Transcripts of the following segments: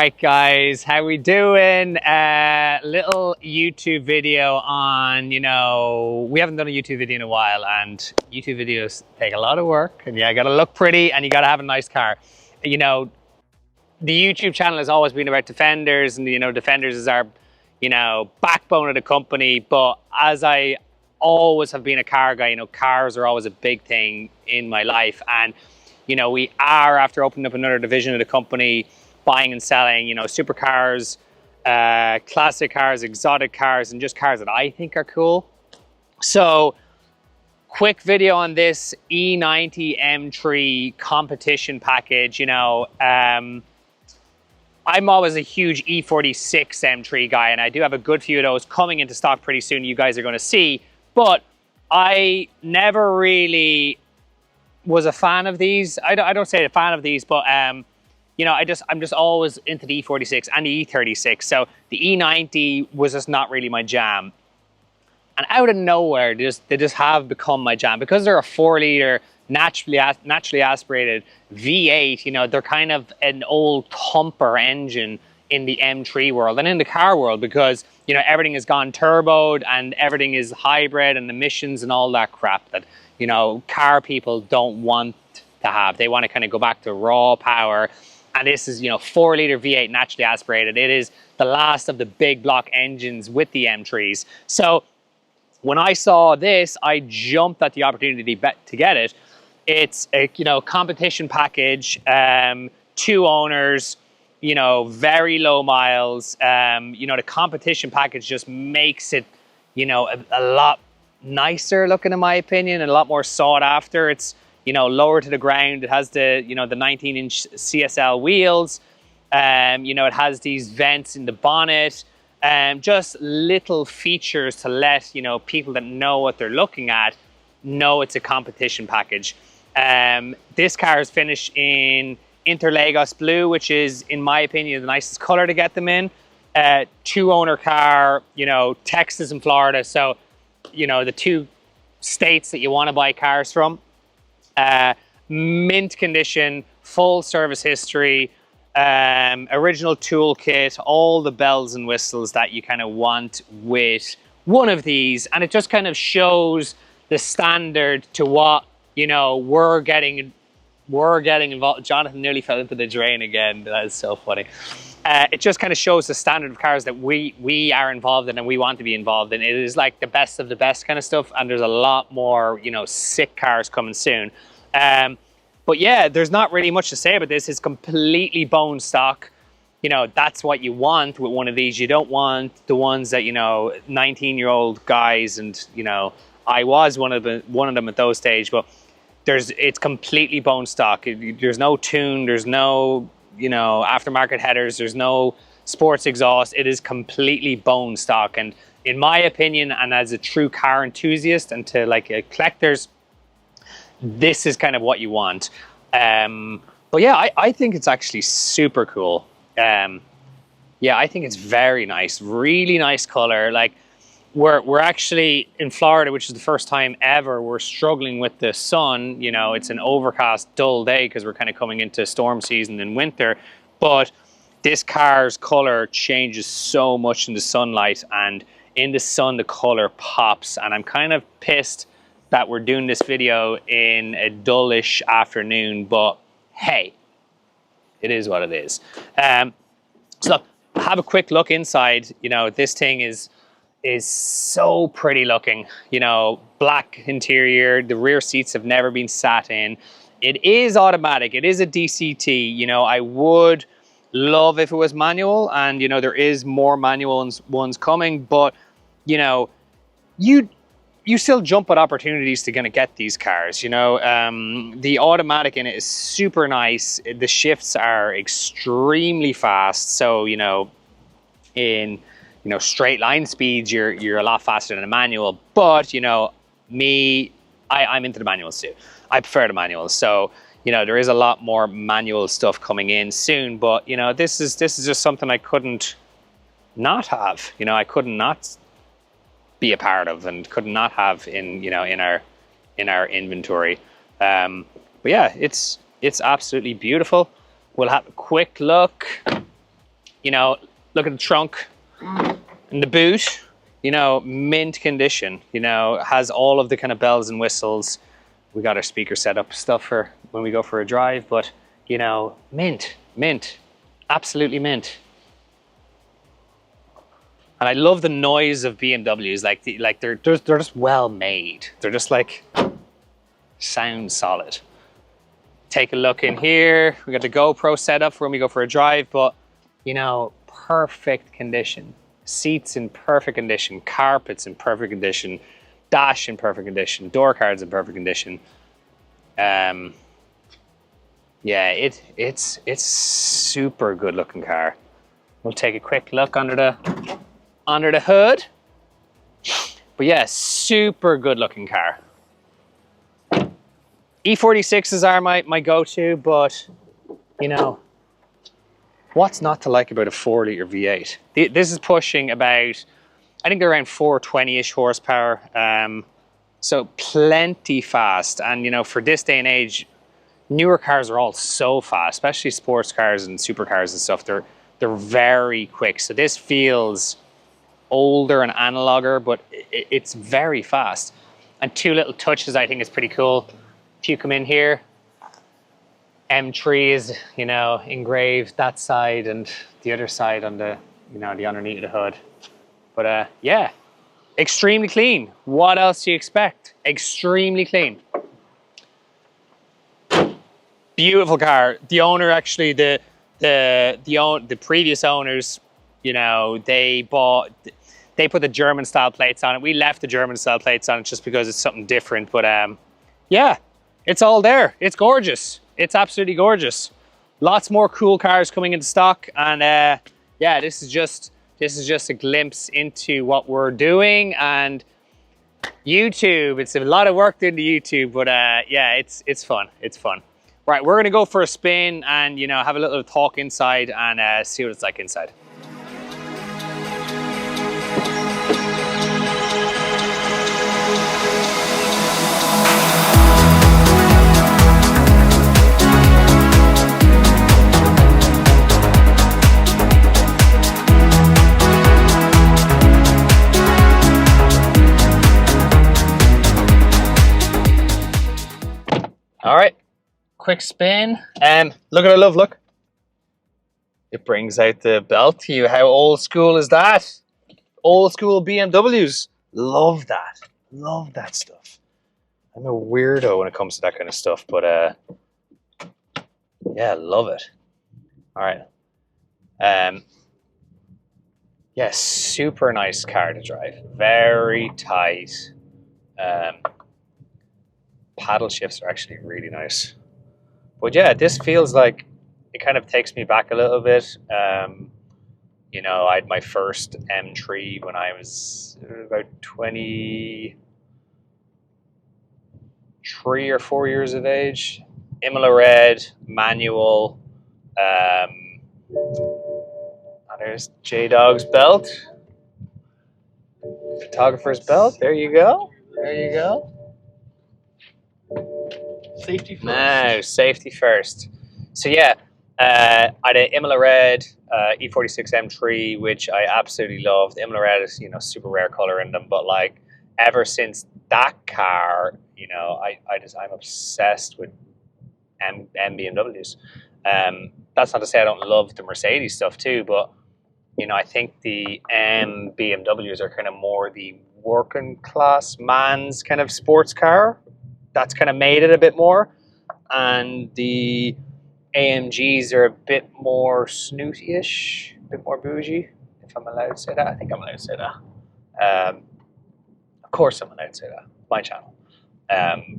right, guys, how we doing? Little YouTube video on, we haven't done a YouTube video in a while, and YouTube videos take a lot of work, and you gotta look pretty and you gotta have a nice car. The YouTube channel has always been about Defenders, and Defenders is our backbone of the company. But as I always have been a car guy, cars are always a big thing in my life, and we are, after opening up another division of the company, buying and selling, supercars, classic cars, exotic cars, and just cars that I think are cool. So, quick video on this E90 M3 Competition package. I'm always a huge E46 M3 guy, and I do have a good few of those coming into stock pretty soon. You guys are going to see, but I never really was a fan of these. I don't say a fan of these, but I'm just always into the E46 and the E36. So the E90 was just not really my jam. And out of nowhere, they just have become my jam because they're a 4-liter naturally aspirated V8. They're kind of an old thumper engine in the M3 world and in the car world, because everything has gone turboed and everything is hybrid and emissions and all that crap that car people don't want to have. They want to kind of go back to raw power. And this is 4-liter V8 naturally aspirated. It is the last of the big block engines with the M3s. So when I saw this, I jumped at the opportunity to get it. It's a competition package, 2 owners, very low miles. The competition package just makes it a lot nicer looking, in my opinion, and a lot more sought after. It's lower to the ground. It has the the 19-inch CSL wheels. It has these vents in the bonnet. Just little features to let people that know what they're looking at know it's a competition package. This car is finished in Interlagos blue, which is, in my opinion, the nicest color to get them in. 2-owner car, Texas and Florida, so the 2 states that you want to buy cars from. Mint condition, full service history, original toolkit, all the bells and whistles that you kind of want with one of these, and it just kind of shows the standard to what we're getting involved. Jonathan nearly fell into the drain again. That is so funny. It just kind of shows the standard of cars that we are involved in and we want to be involved in. It is like the best of the best kind of stuff, and there's a lot more sick cars coming soon. But yeah, there's not really much to say about this. It's completely bone stock. That's what you want with one of these. You don't want the ones that 19-year-old guys, and I was one of them at those stage, but it's completely bone stock. There's no tune, there's no aftermarket headers, there's no sports exhaust. It is completely bone stock, and in my opinion, and as a true car enthusiast and to collectors, this is kind of what you want. But yeah, I think it's actually super cool. Yeah, I think it's very nice, really nice color. We're actually in Florida, which is the first time ever we're struggling with the sun. It's an overcast, dull day because we're kind of coming into storm season in winter. But this car's color changes so much in the sunlight, and in the sun the color pops. And I'm kind of pissed that we're doing this video in a dullish afternoon, but hey, it is what it is. So look, have a quick look inside. This thing is so pretty looking. Black interior. The rear seats have never been sat in. It is automatic. It is a DCT. I would love if it was manual, and there is more manual ones coming, but you still jump at opportunities to get these cars. The automatic in it is super nice. The shifts are extremely fast, so in straight line speeds, you're a lot faster than a manual. But I'm into the manuals too. I prefer the manuals. So there is a lot more manual stuff coming in soon. But this is just something I couldn't not have. I couldn't not be a part of, and could not have in in our inventory. But yeah, it's absolutely beautiful. We'll have a quick look You know, look at the trunk and the boot, you know, mint condition, you know, has all of the kind of bells and whistles. We got our speaker set up stuff for when we go for a drive, but you know, mint, absolutely mint. And I love the noise of BMWs, like they're just well made. They're just like, sound solid. Take a look in here. We got the GoPro set up for when we go for a drive, but you know, perfect condition. Seats in perfect condition, carpets in perfect condition, dash in perfect condition, door cards in perfect condition. Yeah, it's super good looking car. We'll take a quick look under the hood. But yeah, super good looking car. E46s are my go-to, but you know, what's not to like about a 4-litre V8? This is pushing about, I think they're around 420-ish horsepower. So plenty fast. And you know, for this day and age, newer cars are all so fast, especially sports cars and supercars and stuff. They're very quick. So this feels older and analoger, but it's very fast. And two little touches I think is pretty cool. If you come in here, M3 is, you know, engraved that side and the other side on the, you know, the underneath of the hood. But yeah, extremely clean. What else do you expect? Extremely clean. Beautiful car. The owner actually, the previous owners, you know, they put the German style plates on it. We left the German style plates on it just because it's something different. But yeah, it's all there. It's gorgeous. It's absolutely gorgeous. Lots more cool cars coming into stock, and yeah, this is just a glimpse into what we're doing. And YouTube, it's a lot of work into YouTube, but yeah, it's fun. It's fun. Right, we're gonna go for a spin and, you know, have a little talk inside and see what it's like inside. All right, quick spin. Look at our love, look. It brings out the belt to you. How old school is that? Old school BMWs. Love that. Love that stuff. I'm a weirdo when it comes to that kind of stuff, but yeah, love it. All right. Yeah, super nice car to drive. Very tight. Paddle shifts are actually really nice. But yeah, this feels like it kind of takes me back a little bit. You know, I had my first M3 when I was about 23 or 4 years of age. Imola red, manual. And there's J-Dog's belt. Photographer's belt. There you go. There you go. Safety first. No, safety first. So yeah, I had an Imola red E46 M3, which I absolutely loved. Imola red is, you know, super rare color in them, but like ever since that car, you know, I'm obsessed with BMWs. That's not to say I don't love the Mercedes stuff too, but you know, I think the BMWs are kind of more the working class man's kind of sports car. That's kind of made it a bit more, and the AMGs are a bit more snooty-ish, a bit more bougie, if I'm allowed to say that. I think I'm allowed to say that. Of course I'm allowed to say that. My channel.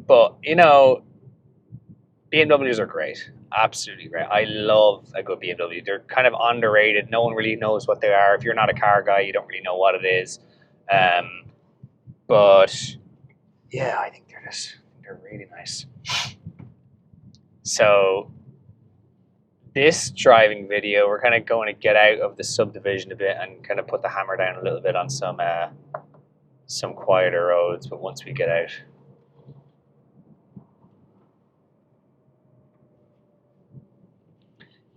But, you know, BMWs are great. Absolutely great. I love a good BMW. They're kind of underrated. No one really knows what they are. If you're not a car guy, you don't really know what it is. But, yeah, I think they're really nice. So this driving video, we're kind of going to get out of the subdivision a bit and kind of put the hammer down a little bit on some quieter roads. But once we get out,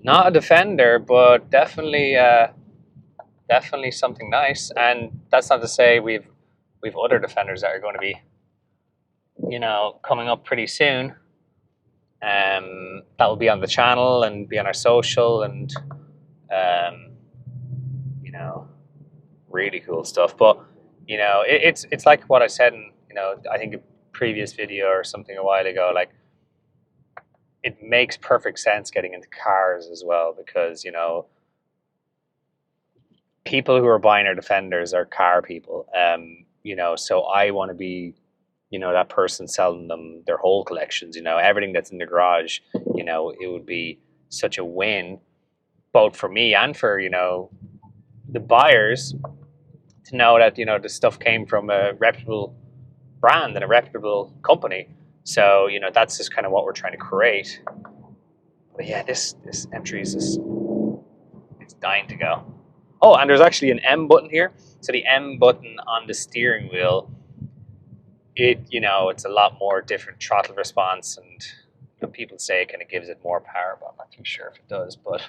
Not a Defender, but definitely definitely something nice. And that's not to say we've other Defenders that are going to be, you know, coming up pretty soon. That will be on the channel and be on our social, and um, you know, really cool stuff. But you know, it's like what I said in, you know, I think a previous video or something a while ago. Like, it makes perfect sense getting into cars as well, because you know, people who are buying our Defenders are car people. You know, so I want to be, you know, that person selling them their whole collections. You know, everything that's in the garage. You know, it would be such a win, both for me and for, you know, the buyers, to know that, you know, the stuff came from a reputable brand and a reputable company. So you know, that's just kind of what we're trying to create. But yeah, this M3 is just, it's dying to go. Oh, and there's actually an M button here. So the M button on the steering wheel, it, you know, it's a lot more different throttle response, and you know, people say it kind of gives it more power, but I'm not too sure if it does. But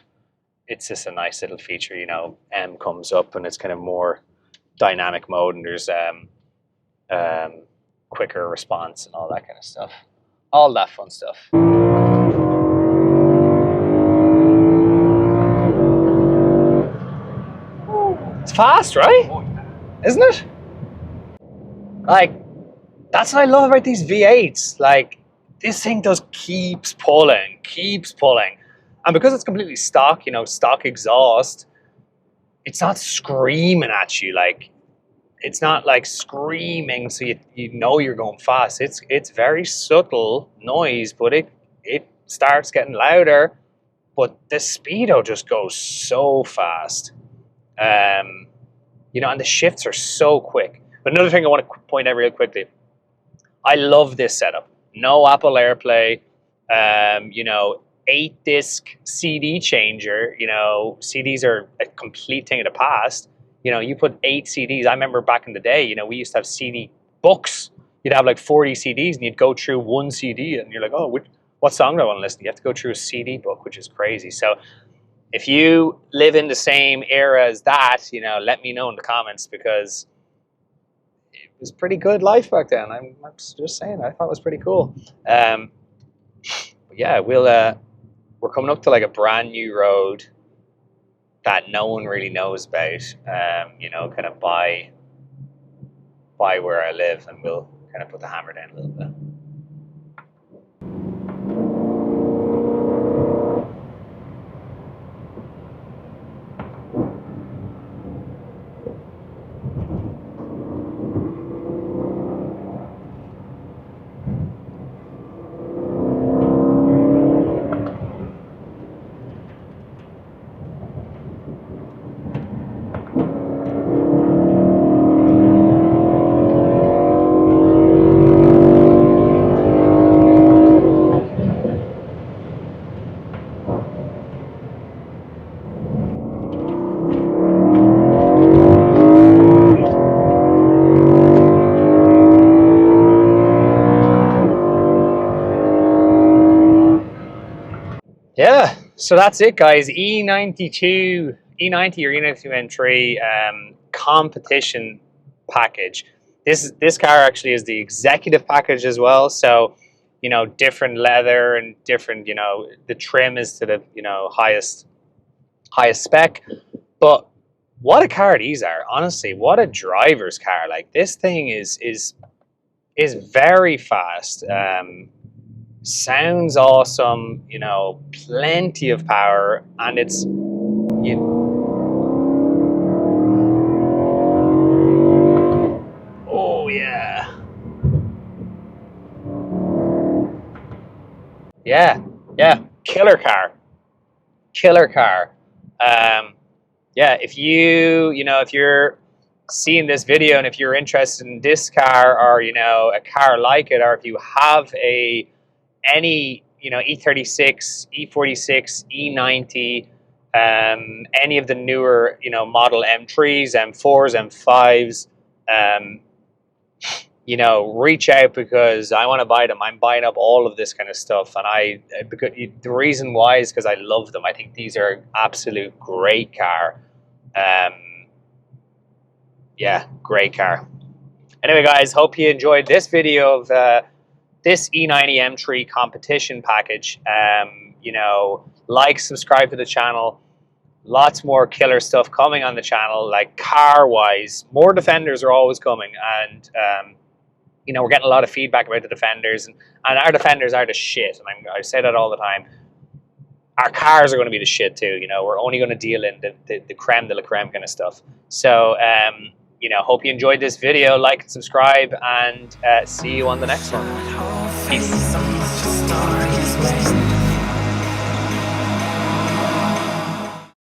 it's just a nice little feature. You know, M comes up and it's kind of more dynamic mode, and there's quicker response and all that kind of stuff. All that fun stuff. It's fast, right? Isn't it? Like, that's what I love about these V8s. Like, this thing just keeps pulling. And because it's completely stock, you know, stock exhaust, it's not screaming at you. Like, it's not like screaming so you know you're going fast. It's very subtle noise, but it starts getting louder. But the speedo just goes so fast. You know, and the shifts are so quick. But another thing I want to point out real quickly, I love this setup. No Apple AirPlay, you know, 8-disc CD changer. You know, CDs are a complete thing of the past. You know, you put 8 CDs. I remember back in the day, you know, we used to have CD books. You'd have like 40 CDs and you'd go through one CD and you're like, oh, what song do I want to listen to? You have to go through a CD book, which is crazy. So if you live in the same era as that, you know, let me know in the comments, because it was pretty good life back then. I'm just saying, I thought it was pretty cool. But yeah, we're coming up to like a brand new road that no one really knows about. You know, kind of by where I live, and we'll kind of put the hammer down a little bit. Yeah, so that's it, guys. E92, E90 or E92 M3 competition package. This car actually is the executive package as well. So, you know, different leather and different, you know, the trim is to the, you know, highest spec. But what a car these are! Honestly, what a driver's car! Like, this thing is very fast. Sounds awesome, you know, plenty of power, and it's, oh yeah, yeah, killer car. Yeah, if you know, if you're seeing this video and if you're interested in this car, or you know, a car like it, or if you have any, you know, E36, E46, E90, any of the newer, you know, model M3s, M4s, M5s, you know, reach out because I want to buy them. I'm buying up all of this kind of stuff, and because the reason why is because I love them. I think these are absolute great car. Yeah, great car. Anyway, guys, hope you enjoyed this video of this E90 M3 competition package. You know, like, subscribe to the channel. Lots more killer stuff coming on the channel, like car-wise. More Defenders are always coming, and you know, we're getting a lot of feedback about the Defenders, and our Defenders are the shit, and I say that all the time. Our cars are going to be the shit too, you know. We're only going to deal in the creme de la creme kind of stuff. So, you know, hope you enjoyed this video. Like and subscribe, and see you on the next one. Peace.